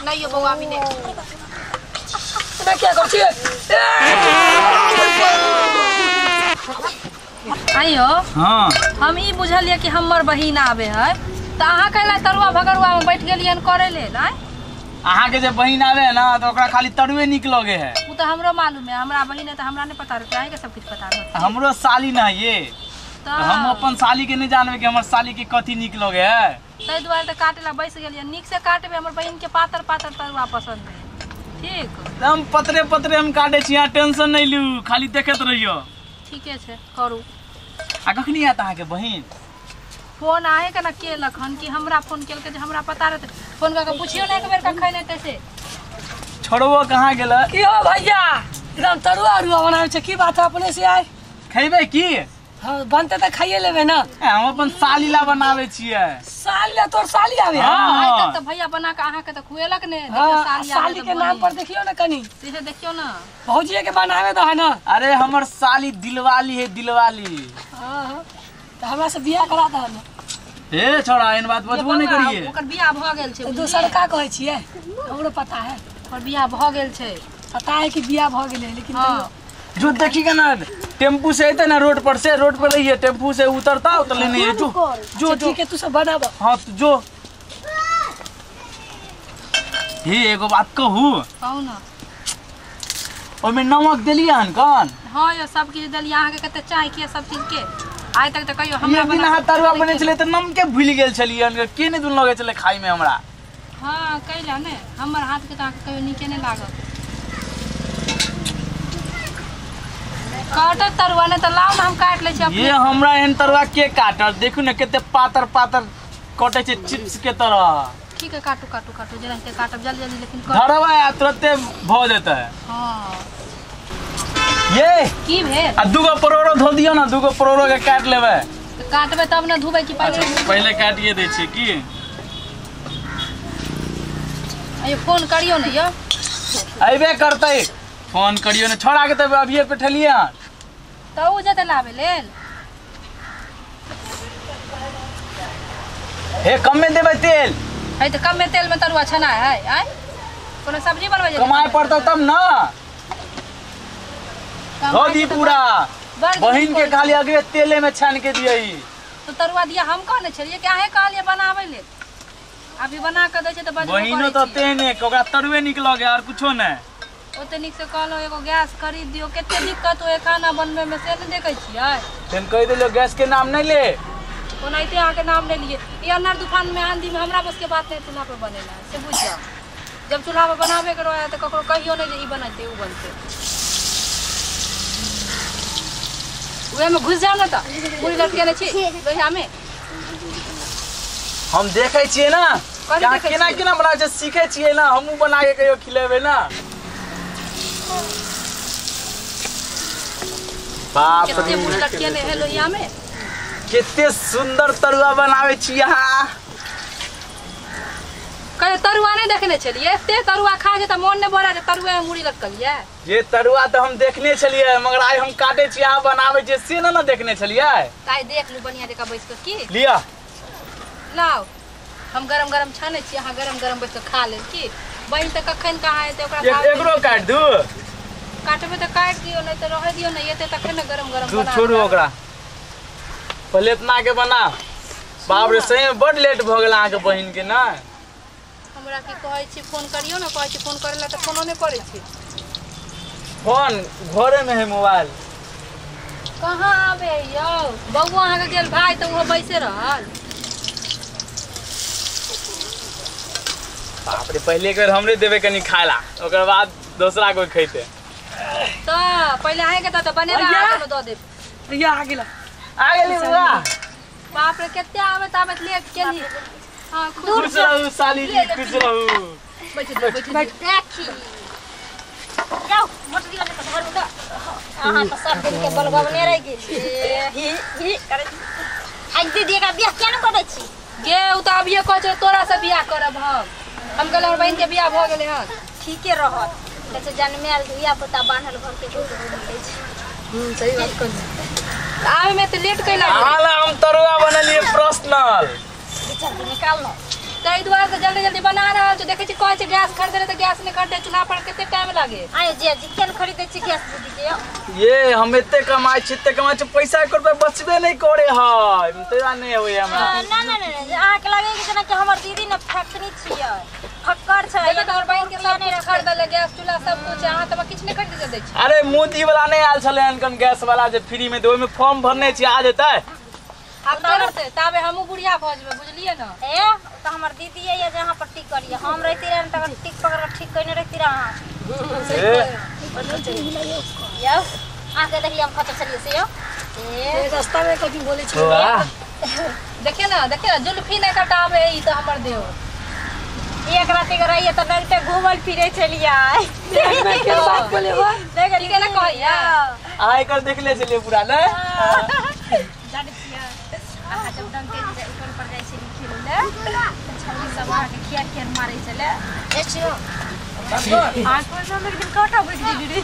नहीं ये बउआ भी नहीं मैं क्या करती है आइयो हां हम ई बुझलिए कि हमर बहिन आवे है त अहाँ कहला तरुआ भगरुआ में बैठ गेलियन करे ले ना अहाँ के जे बहिन आवे ना तो ओकरा खाली तरुए निक लगे है उ तो हमरो मालूम है हमरा बहिन है त हमरा नहीं पता रहता है के सब कुछ पता रहता हमरो साली ना ये हम अपन साली के नहीं जानबे कि हमर साली के कथी निक लगे है तै दुआरे त काटेला बैस गेलियन निक से काटबे हमर बहिन के पातर पातर तरुआ पसंद है ठीक हम पतरे पतरे हम काटे छी यहाँ टेंशन नहीं लू खाली देखत रहियो ठीके छे करू आ कखनी आत अहाँ के बहिन फोन आए के ना केलक हन कि हमरा फोन केलके जे हमरा पता रहते फोन करके पूछियो ना एक बेर कखै नै तैसे छोड़बो कहाँ गेल की हो भैया एकदम तरुआ अरुआ बनावे छे की बात है अपने से आए खैबे की हां बनते त खाइए लेबे ना हम अपन साली ला बनावे छियै साली तोर साली आवे हां त भैया बना के अहाँ के त खुएलक ने साली के नाम पर देखियो ना कनी से देखियो ना भौजी के बनावे तो है ना अरे हमर साली दिलवाली है दिलवाली हां तो हमरा से बियाह करा द ना ए छोड़ा इन बात बजबो नहीं करिए ओकर बियाह भ गेल छे तो दूसर का कहै छियै हमरो पता है ओकर बियाह भ गेल छे पता है कि बियाह भ गेले लेकिन जो देखिएगा ना टेम्पू से आते ना रोड पर रहिए टेम्पू से उतरता तो लेने जो ठीक है तू सब बनाबा हाँ तो जो हे एगो बात कहू कहू ना ओमे नमक देलिए हन कौन हां ये सब के दलिया अहाँ के कते चाय के सब चीज के आइ तक त कहियो हमरा बिना हाथ तरुआ बने चले त नमक के भूल गेल छलिए हन के ने दुन लगे चले खाई में हमरा हां कैला ने हमर हाथ के त कहियो नीचे ने लागल काटत तरुआ ने त लाउ ना हम काट ले छी ये हमरा एहन तरुआ के काटत देखू ना केते पातर पातर कटे छे चिप्स के तरह ठीक है काटू काटू काटू जरा के काटब जल्दी जल्दी लेकिन धरवा तुरंते भ जेता है हां ये की भेल आ दूगो परोरो धो दियो ना दूगो परोरो के काट लेबे तो काटबे तब ना धुबै की पहले पहले काटिए दै छी की अय फोन करियो ने यो आइबे करतै फोन करियो ने छोड़ा के तब अभी पेठलिए तो उ जते लावे लेल हे कम में देबे तेल है तो कम में तेल में तरुआ छना है आय कोनो सब्जी बनबै जे कमाए पड़ता तब ना धो दी पूरा बहिन के खाली अगले तेले में छान के दियई तो तरुआ दिया हम कहने छलिए कि अहे कहलिए बनावे ले अभी बना के दै छै त बजबो बहिनो तो तेने ओकरा तरुए निकल गया और कुछो नहीं ओते निक से कहलो एगो गैस खरीद दियो केते दिक्कत होए खाना बनबे में से न देखै छियै तेन कह देलो गैस के नाम नहीं ले ओनाइते अहाँ के नाम ले लिए ये अनार तूफान में आंधी में हमरा बस के बात नहीं चूल्हा पे बनेला से बुझ जा जब चूल्हा पे बनावे के रहे त ककरो कहियो नहीं जे ई बनते उ बनते उहे में घुस जाओ ना त पूरी लटके ने छी लोहिया में हम देखे छिए ना क्या केना केना बना छै सीखे छिए ना हमहू बना के कहियो खिलेबे ना बाप रे केते पूरी लटके ने है लोहिया में केते सुंदर तरुआ बनावे छी यहाँ कहे तरुआ नहीं देखने छलिए एते तरुआ खा जे त मन ने भरा जे तरुआ में मुड़ी लटकलिए ये तरुआ तो हम देखने छलिए मगर आइ हम काटे छी यहाँ बनावे जे से ना देखने छलिए ताई देख लू बढ़िया जका बैस के की लिया लाओ हम गरम गरम छाने छी अहाँ गरम गरम बैस के खा ले की बहिन त कखन कहाँ एते ओकरा एकरो काट दू काटबे त काट दियो नहीं त रह दियो नहीं एते तखन न गरम गरम तू बना छोड़ू ओकरा पहले इतना के बना बाप रे सही में बड़ लेट भ गेल अहाँ के बहिन के ना हमरा की कहै छी फोन करियो ना कहै छी फोन करेला त फोनो नहीं करै छी फोन घरे में है मोबाइल कहाँ आवे यो बउआ अहाँ के गेल भाई त वो बैसे रहल बाप रे पहले एक बार हमरे देवे कनी खाला ओकर बाद दूसरा कोई खैते त पहिले आए के त बनेला आके द दे भैया आ गेला आ गेली बुआ बाप रे केते आवत आवत लेट केली हां खुश रहू साली जी खुश रहू बैठ देखी जाओ मोटरी वाले के घर उठा अहाँ त सब दिन के बलगवने रह गेल ही करे आज दीदी का बियाह केना करै छी गे उ त अभिये कहै छै तोरा से बियाह करब हम कहल हमर बहन के बियाह भ गेलै हन ठीके रहत जैसे जन्मेल बियाह पता बांधल घर के दूध मिलै छै सही बात कर आवे में त लेट कैला हाल हम तरुआ बनलिए पर्सनल विचार के निकाल लो तई दुआरे से जल्दी जल्दी बना रहल छ देखै छी कहै छै गैस खरीदे त गैस ने खरीदे चूल्हा पर कते टाइम लागे आयो जी जी केन खरीदै छी गैस दीदी के ये हम एते कमाई छी पैसा 1 रुपया बचबे नहीं करे है तेरा नहीं होय हमरा ना ना ना आके लागे कि जेना कि हमर दीदी न फैक्ट्री छियै फक्कर छै ये तोर बहन के सब कुछ खरीद ले गैस चूल्हा सब कुछ अहाँ त किछ नहीं खरीद दै छी अरे मोदी वाला नहीं आयल छले अनकन गैस वाला जे फ्री में दे ओय में फॉर्म भरने छी आ जेतै अब करते ताबे हमहु बुढ़िया भऽ जेबै बुझलिए न ए त हमर दीदी ये जहां पर टिक करिए हम रहती रहे त टिक पकड़ के ठीक कइने रहती रहा यो आके देखिए हम खतर चलिए से यो ए रास्ता में कभी बोले छी देखिए ना जुल्फी नहीं कटावे ई त हमर देव एक राती के रहिए त नलते घूमल फिरे चलिए मैं के बात बोले हो देख के ना कहैया आइ कर देख ले चलिए पूरा ले जाने छिया आहा जब डंग के ऊपर पर जाय छै खेले छौरी सब आके खेर मारै चले ए छियो आज पर सब एक दिन काटा बैठ दीदी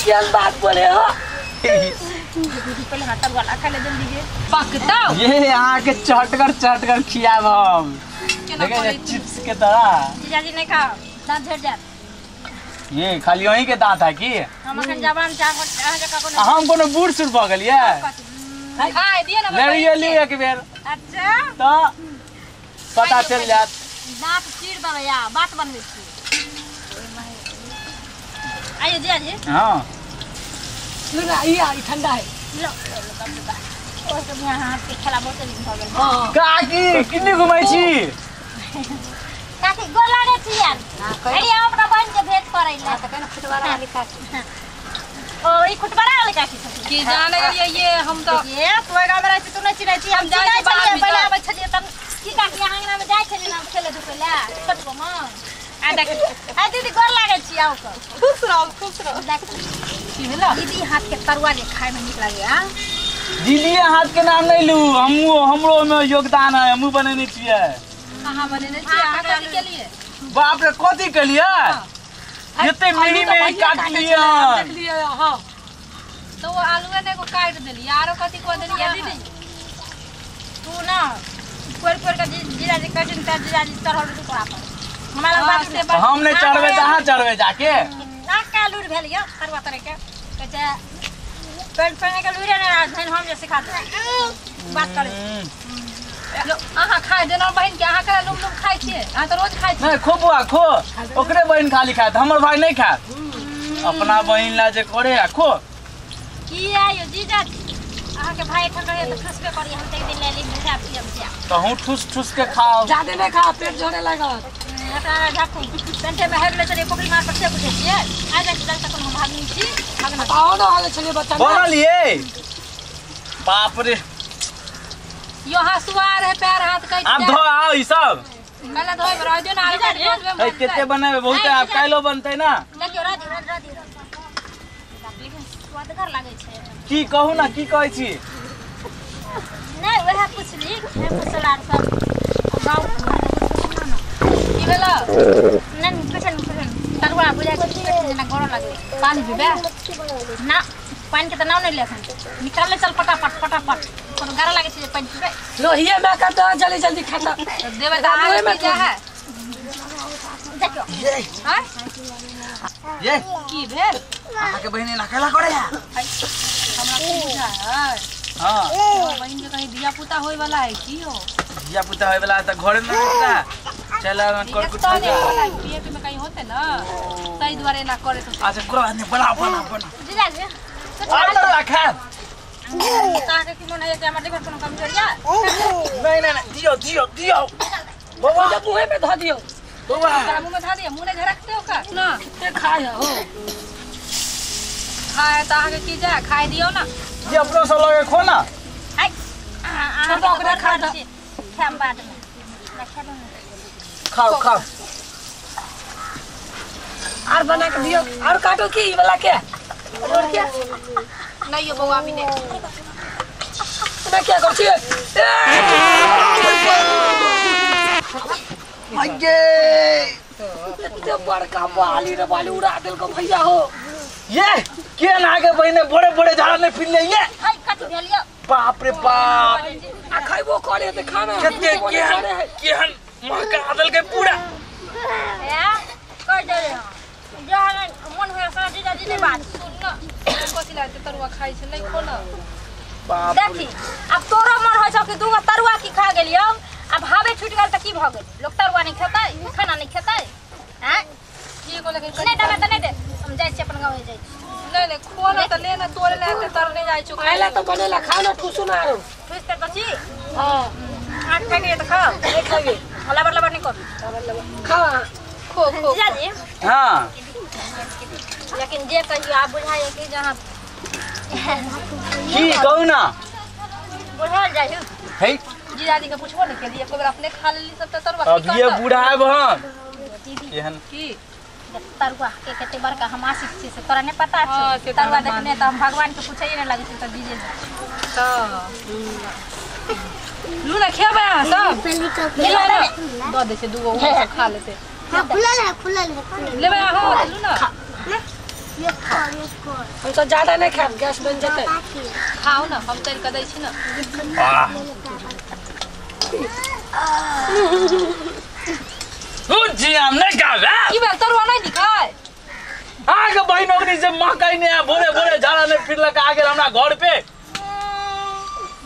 क्या बात बोले हो दीदी पहले हाथ वाला खा ले जल्दी के पकता ये यहाँ के चटकर खियाब हम देखे चिप्स के तरह जीजाजी नहीं खा दांत झड़ जात ये खाली वही के दांत है की हम अखन जवान चाह जका कोनो हम कोनो बूढ़ सुर भ गेलिए खाए दिए ना ले लियो एक बेर अच्छा तो पता चल जात दांत चीर देबै या बात बनबै छी आइए जीजाजी हां सुना ई आई ठंडा है लो और सब यहाँ हाथ के खेला बहुत दिन हो गेल हां काकी किन्ने घुमाई छी काकी गोर लागे छी यार अरे अपना बहन के भेंट करै ले त कने फुटवारा वाली काकी ओ ई फुटवारा वाली काकी की जाने गेलिए ये हम तो ये तोय गाम में रहै छी तू नहीं चिन्है छी हम जाय छलिए पहिले आबै छलिए तब की काकी यहाँ में जाय छलिए ना खेले धुपे ले छोट को मन आ देख आ दीदी गोर लागे छी आओ को खुश रहो देख की भेला दीदी हाथ के तरुआ जे खाए में नीक लागे हां दीदी हाथ के नाम नहीं लू हमरो में योगदान है हमहू बनेने छियै कहां बनेने छी अहाँ कथि के लिए बाप रे कथि के लिए जते मेरी में काट लिया देख लिए हां तो वो आलू ने को काट देली यारो कथि को देली दीदी तू ना कोर का जीजाजी कटिन का जीजाजी चढ़ल टुकड़ा पर हमारा बात से हम नहीं चढ़वे कहां चढ़वे जाके ना का लूर भेल यो तरुआ तरे के कहे पेट पे के लूरे ना धन हम जे सिखा दे बात करे लो अहाँ खाए देना बहन के अहाँ के लुम खाइ छी अहाँ तो रोज खाइ छी नहीं खो बुआ खो ओकरे बहन खाली खात हमर भाई नहीं खात अपना बहन ला जे करे आ खो की आयो जीजाजी अहाँ के भाई ठन रहे त खसबे करी हम एक दिन ले ली बुझा पियम जा तो हूं ठुस के खाओ ज्यादा नहीं खा पेट झड़े लगा हटा जाखू पेंटे में हेगले चले पोखरी मार पर से बुझे छिए आ जा कि तक हम भागनी छी भागना आओ ना हाले चले बच्चा बनल ये बाप रे यो हसुआर है पैर हाथ कइ अब धो आओ ई सब पहले धोए पर आजो ना आलू ए केते बनावे बहुत है आप काइलो बनते ना देखियो राधी लेकिन स्वादगर लागे छै की कहू ना की कहै छी नहीं वह पुछली फसलार सब गांव की भेला नहीं पछन तरुआ बुझा छै ना गरो लागे पानी पीबे ना पानी के त नाम नहीं लेखन निकाल चल फटाफट कोनो गारा लागे छै पानी पीबे लो हिए मैं का तो जल्दी खाता देवे त आवे में क्या है देखो हां ये की भेल आहा के बहिनी नकेला करे है हमरा को बुझा है हां बहन के कहीं दिया पुता होय वाला है की हो दिया पुता होय वाला त घरे में रहता चला कर कुछ हो जा पेट में कहीं होते ना तई द्वारे ना करे तो अच्छा कोरा नहीं बना जीजा जी आलू रखा ताके की मन है कि हमर देखो कोनो कमजोर या नहीं दियो बाबा जब मुंह में ध दियो बाबा मुंह में ध दियो मुंह ने झरकते हो का ना ते खाए हो खाए त आगे की जा खाए दियो ना ये अपनो सब लगे खो ना हाय छोटो के खा द खाम बाद में रखा दो खाओ और बना के दियो और काटो की ई वाला के और क्या नहीं ये बउआ भी ने मैं क्या करती है आगे इतने बड़का बाली उड़ा दिल को भैया हो ये के ना आगे बहिने बड़े झाड़ा में फिर ले ये हाय कट भेलियो बाप रे बाप आ खाइबो करे त खाना केहन महका दल के पूरा ए कर दे रे जहां मन होया सा जीजा जी ने बात सुन न कथि लागते तरुआ खाइ छै नहीं खो न बाप देखी अब तोरा मन हो छ कि दूगो तरुआ की खा गेलियो अब हावे छूट गेल त की भ गेल लोग तरुआ नहीं खेतै खाना नहीं खेतै हैं की को लेकिन नहीं दे नहीं दे हम जाय छी अपन गांव जाय छी नहीं खो न त ले न तोरे ले तर नहीं जाय छु खाइला त बनेला खाना ठुसु न आरो ठुस कर बची हां आठ खा के त खा एक खागे लबर लबर नहीं कर खा खो खो जीजा जी हां लेकिन जे कहियो आप बुझाए कि जहां की कहू ना बुझल जाय है जीजा जी के पूछबो न के लिए एक बार अपने खा लेली सब त तरुआ अब ये बूढ़ा है हम दीदी एहन की तरुआ के कते बड़का हम आशिक छी से तोरा नहीं पता हाँ, छै से तरुआ तो हम देखने त हम भगवान के पूछै नहीं लगे छै त जीजे त लूना खेबे अहाँ सब मिला रे द दे छै दूगो वो सब खा लेते लेबे अहाँ लूना हम तो ज्यादा नहीं खाब गैस बन जते खाओ न हम तैर के दै छी न जी हम नहीं खावे की बात तरुआ नहीं दिखाय आगे बहन ओकनी से महकाई ने भोरे भोरे झाड़ा ने फिरलक आ गेल हमरा घर पे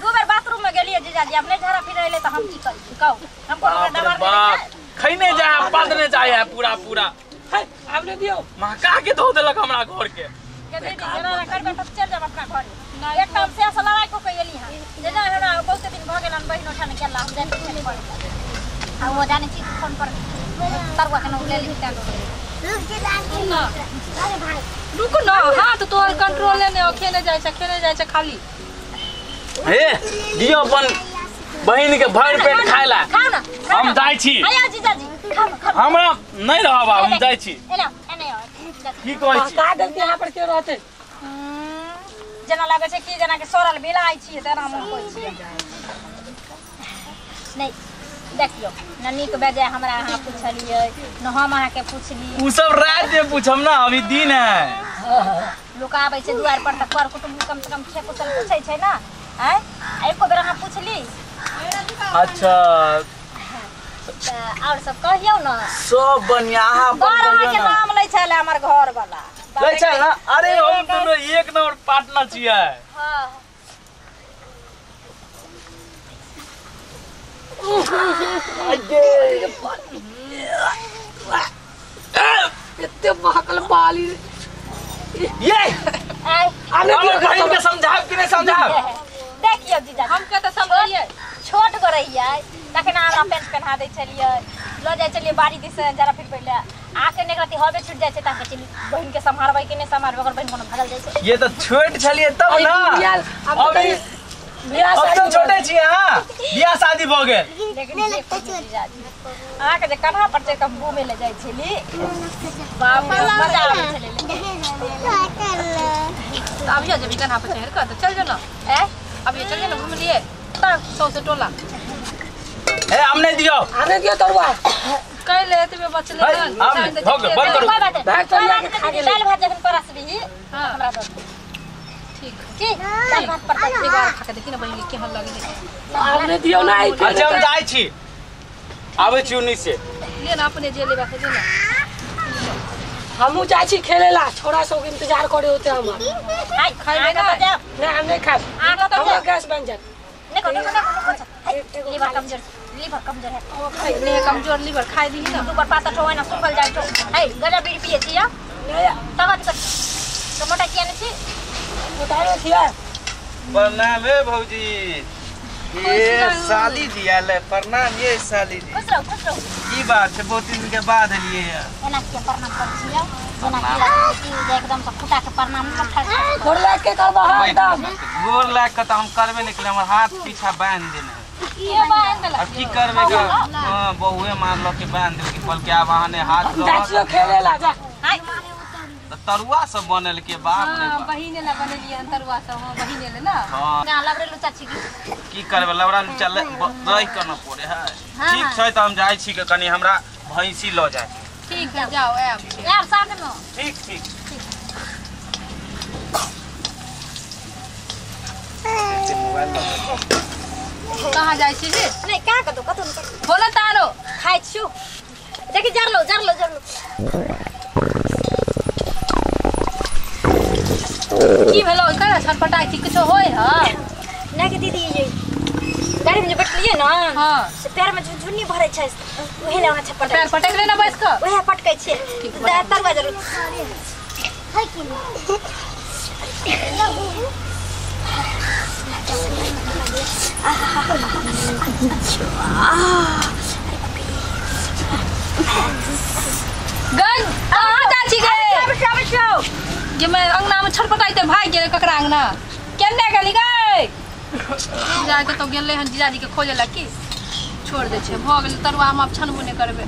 दो बार बाथरूम में गेलिए जीजा जी अपने झाड़ा फिर रहले त हम की करी कहू हमको बाप रे डबर बाप खैने जाए पादने जाए पूरा पूरा हाय आपने दियो महका के धो देलक हमरा घर के के दीदी जरा करबे त चल जाब अपना घर एक टाइम से लड़ाई को कइली हां जेना हमरा बहुत दिन भ गेलन बहिन उठाने केला हम जाने खेले पड़ आ वो जाने छी फोन पर तरुआ के न ले ली ता रुक न हां तो तोहर कंट्रोल ने खेने जाय छै खाली हे दियो अपन बहिन के भर पेट खाइला खाओ ना हम जाय छी आया जीजा जी खाओ हमरा नहीं रहब हम जाय छी एना एने की कहै छी का देते यहाँ पर के रहते जना लागे छै कि जना के सोरल बिलाइ छी तेना मन कोइ छी नहीं देखियो नन्नी के बेजे हमरा अहाँ पूछलिए न हम अहाँ के पूछली उ सब रात में पूछम ना अभी दिन है लोग आबै छै दुआर पर त कर कुटुंब कम से कम 6 क्वेश्चन पूछै छै ना हैं एको बेर अहाँ पूछली अच्छा और सब कहियो ना सब बढ़िया अहाँ घर के नाम लै छले हमर घर वाला लै छै ना अरे हम दोनों एक नंबर पार्टनर छियै हां इतने महकल बाली ये आई आपने हमर बहिन के समझाब कि नहीं समझाब देखियो जीजा हम के त समझिए छोट गो रहिए तखन हमरा पेंट पहना दै छलिए ल जाय छलिए बाड़ी दिस जरा फिर पहिले आके नेगरती हबे छूट जाय छै ताके चली बहिन के संभारबै कि नहीं संभारबै ओकर बहिन कोनो भागल जाय छै ये तो छोट छलिए तब ना अभी अब तो छोटे छियै हां बियाह शादी भ गेल लेकिन जीजा जी आके जे कन्हा पर से कम घूमे ले जाय छली बाप रे मजा आबै छले अब ये जब कन्हा पर चढ़ कर चल जो ना ए अब ये चलिए ना घूम लिए सौ से टोला ए हमने दियो आने दियो तरुआ कह ले तुम्हें बचले भाई, हम भग गए, बंद करो। कोई बात भाग चल जाके खा नहीं गेलै। दाल भात जखन परस रही हां हमरा दो ठीक की दाल भात पर एक बार खा के देखी ना बहिन के केहन लगे आपने दियो ना अच्छा हम जाय छी आबै छी उन्हीं से ले ना अपने जे लेबा के ले ना हमू जाय छी खेलेला छोरा सब के इंतजार करे होते हम हाय खाइबे ना? नहीं हम नहीं खाब आगे तो हमरा गैस बन जात देखो लीवर कमजोर है ने कमजोर लीवर खाई दी ना ऊपर पाता ठोय ना सुखल जाय तो हाय गजा बीड़ी पिए छिया तगत कर टमाटर किया ने छी उतारो छिया प्रणाम है भौजी ये साली दिया ले प्रणाम ये साली दी खुश रहो की बात है बहुत दिन के बाद लिए एना के प्रणाम कर छिया जना की एकदम से फुटा के प्रणाम मत कर गोर लाग के करबा एकदम गोर लाग के तो हम करबे निकले हमर हाथ पीछा बांध देने ये बात अब की करबे का हां बहुए मान लो कि बांध दे कि पल के अब आने हाथ जाचियो खेलेला जा हाय तरुआ सब बनल के बाप रे बाप बहिने ला बनेलिए अंतरवा सब हां बहिने ले ना हां गां लबरे लुचा छी की करबे लवरा चल रह के न पड़े है ठीक छै त हम जाय छी के कनी हमरा भैंसी ल जाय ठीक है जाओ ऐब यार साथ में ठीक ठीक कहाँ जाइ छी जी नहीं का कतो कतो बोला तारो खाइ छु देखि जर लो की भेलो कर छटपटाई थी कुछ होय ह ना के दीदी ये गाड़ी में जो बैठलिए ना हां से पैर में झुन्नी भरे छै ओहे ले वहां छटपटाई पैर पटक लेना बैस क ओहे पटकै छै तरवा जरूर है कि गन कहाँ जाची गे ये मैं अंगना में छटपटाई ते भाग गेले ककरा अंगना केने गेली गई जाके तो गेले हन जीजाजी के खोजे ला की छोड़ दे छे भ गेल तरुआ हम अब छनबो ने करबे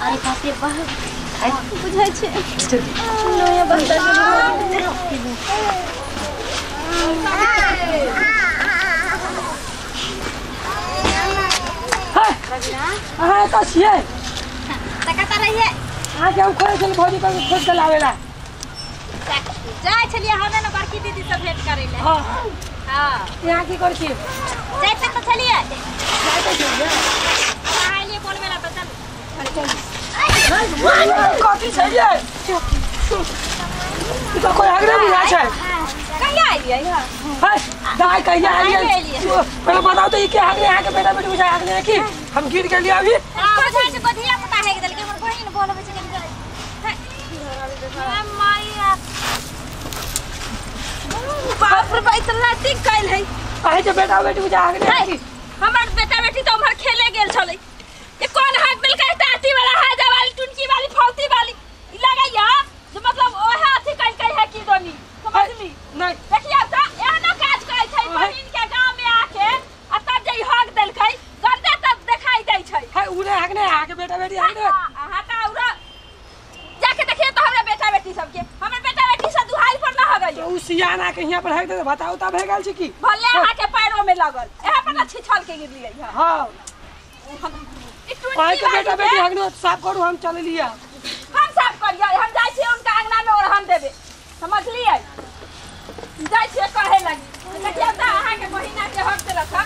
अरे बाप रे बाप बुझाइ छै नया बस्ता हां त छिए तका रहिए आ के खोज चल भौजी पर खोज के लावेला जाय छलिए हने न बड़की दीदी से भेंट करे ले हां हां यहाँ की कर छी जाय तक तो छलिए जाय त छी हां लिए बोलबे ला तो चल कथी छै ये ई तो कोई आगरे बुझा छै कहिया आइलिए हां दाई कहिया आइलिए पहले बताओ तो ये के आगरे यहाँ के बेटा बेटी बुझा आगरे की हम गिर गेलिए अभी बुझाइ छै बधिया पता है के दल के हमर बहिन बोलबे छै के माया बाप रे भाई इतना ठीक कैल है कहे जे बेटा बेटी बुझा आगरे की हमर बेटा बेटी तो हमर खेले गेल छले ये कौन हाथ मिल के टाटी वाला हाजा वाली टुनकी वाली फौती वाली ई लगैया जो मतलब ओहे अथी कह है की दोनी समझली नहीं देखिए त एहनो काज करे छै बहिन के गांव में आके आ तब जे हक देल छै गंदे तब देखाई दै छै है उरे आगरे आके बेटा बेटी आगरे हां का उरा जाके देखिए तो हमरा बेटा बेटी सब के हमर बेटा बेटी से दुहाई पर ना हो गई उ सियाना के यहाँ पर है तो बताओ तब है गेल छी की भले आके पैरों में लगल एहे पर छिछल के गिरलिए हां पाए के बेटा बेटी आगरे साफ करू हम चल लिया हम साफ करिए हम जाय छी उनका अंगना में ओढ़न देबे समझलिए जाय छी कहे लगी देखिए त अहाँ के महीना के हक से रखा